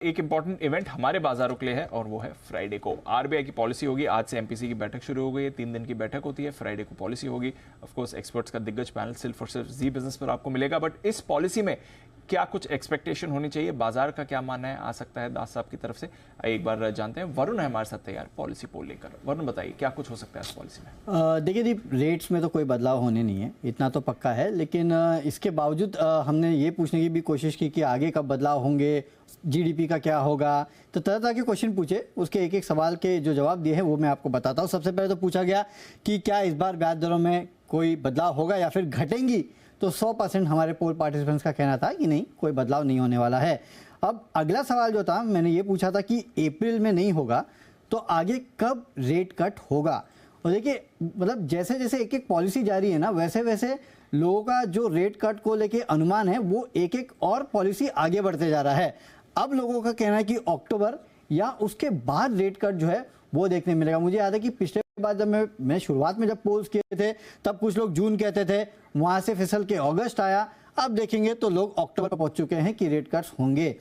एक important event हमारे बाजारों के लिए है और वो है फ्राइडे को आरबीआई की पॉलिसी होगी। आज से एमपीसी की बैठक शुरू हो गई है। 3 दिन की बैठक होती है। फ्राइडे को पॉलिसी होगी। ऑफ कोर्स एक्सपर्ट्स का दिग्गज पैनल सिर्फ और सिर्फ जी बिजनेस पर आपको मिलेगा। बट इस पॉलिसी में क्या कुछ एक्सपेक्टेशन होनी चाहिए, बाजार का क्या मानना है, आ सकता है दास साहब की तरफ से, एक बार जानते हैं। वरुण है हमारे साथ तैयार पॉलिसी पोल लेकर। वरुण बताइए क्या कुछ हो सकता है इस पॉलिसी में। देखिए जी, रेट्स में तो कोई बदलाव होने नहीं है, इतना तो पक्का है। लेकिन इसके बावजूद हमने ये पूछने की भी कोशिश की कि आगे कब बदलाव होंगे, जीडीपी का क्या होगा। तो तरह तरह के क्वेश्चन पूछे, उसके एक एक सवाल के जो जवाब दिए हैं वो मैं आपको बताता हूँ। सबसे पहले तो पूछा गया कि क्या इस बार ब्याज दरों में कोई बदलाव होगा या फिर घटेंगी। तो 100% हमारे पोल पार्टिसिपेंट्स का कहना था कि नहीं, कोई बदलाव नहीं होने वाला है। अब अगला सवाल जो था, मैंने ये पूछा था कि अप्रैल में नहीं होगा तो आगे कब रेट कट होगा। और देखिए, मतलब जैसे जैसे एक एक पॉलिसी जारी है ना, वैसे वैसे लोगों का जो रेट कट को लेके अनुमान है वो एक एक और पॉलिसी आगे बढ़ते जा रहा है। अब लोगों का कहना है कि अक्टूबर या उसके बाद रेट कट जो है वो देखने मिलेगा। मुझे याद है कि पिछले बार जब मैं शुरुआत में जब पोल्स किए थे तब कुछ लोग जून कहते थे, वहां से फिसल के अगस्त आया। अब देखेंगे तो लोग अक्टूबर पर पहुंच चुके हैं कि रेट कट्स होंगे।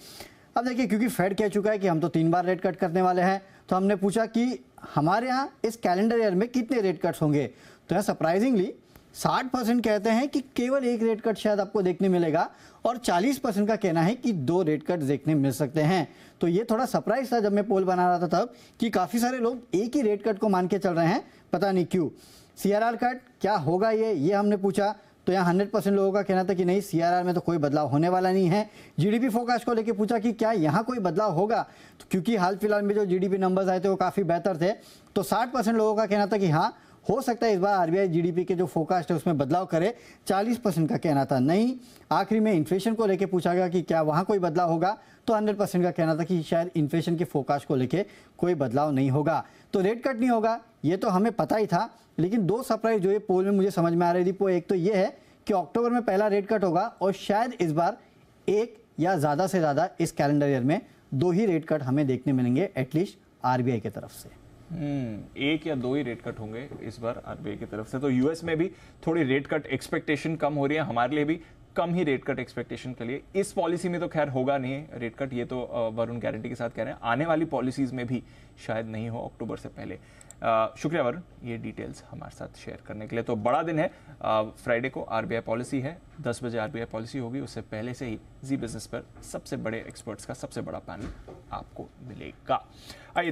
अब देखिए, क्योंकि फेड कह चुका है कि हम तो 3 बार रेट कट करने वाले हैं, तो हमने पूछा कि हमारे यहाँ इस कैलेंडर ईयर में कितने रेट कट्स होंगे। तो यहाँ सरप्राइजिंगली 60% कहते हैं कि केवल एक रेट कट शायद आपको देखने मिलेगा और 40% का कहना है कि 2 रेट कट देखने मिल सकते हैं। तो ये थोड़ा सरप्राइज था जब मैं पोल बना रहा था तब, कि काफ़ी सारे लोग एक ही रेट कट को मान के चल रहे हैं, पता नहीं क्यों। सीआरआर कट क्या होगा ये हमने पूछा। तो यहाँ 100% लोगों का कहना था कि नहीं, सीआरआर में तो कोई बदलाव होने वाला नहीं है। जीडीपी फोरकास्ट को लेके पूछा कि क्या यहाँ कोई बदलाव होगा, तो क्योंकि हाल फिलहाल में जो जीडीपी नंबर्स आए थे वो काफ़ी बेहतर थे। तो 60% लोगों का कहना था कि हाँ, हो सकता है इस बार आरबीआई जीडीपी के जो फोरकास्ट है उसमें बदलाव करे। 40% का कहना था नहीं। आखिरी में इन्फ्लेशन को लेके पूछा गया कि क्या वहाँ कोई बदलाव होगा, तो 100% का कहना था कि शायद इन्फ्लेशन के फोरकास्ट को लेके कोई बदलाव नहीं होगा। तो रेट कट नहीं होगा ये तो हमें पता ही था। लेकिन 2 सरप्राइज जो ये पोल में मुझे समझ में आ रही थी, वो एक तो ये है कि अक्टूबर में पहला रेट कट होगा और शायद इस बार एक या ज़्यादा से ज़्यादा इस कैलेंडर ईयर में 2 ही रेट कट हमें देखने मिलेंगे, एटलीस्ट आरबीआई की तरफ से। 1 या 2 ही रेट कट होंगे इस बार आरबीआई की तरफ से। तो यूएस में भी थोड़ी रेट कट एक्सपेक्टेशन कम हो रही है, हमारे लिए भी कम ही रेट कट एक्सपेक्टेशन के लिए। इस पॉलिसी में तो खैर होगा नहीं रेट कट, ये तो वरुण गारंटी के साथ कह रहे हैं। आने वाली पॉलिसीज में भी शायद नहीं हो अक्टूबर से पहले। शुक्रिया वरुण, ये डिटेल्स हमारे साथ शेयर करने के लिए। तो बड़ा दिन है, फ्राइडे को आरबीआई पॉलिसी है, 10 बजे आरबीआई पॉलिसी होगी। उससे पहले से ही जी बिजनेस पर सबसे बड़े एक्सपर्ट्स का सबसे बड़ा पैनल आपको मिलेगा। आइए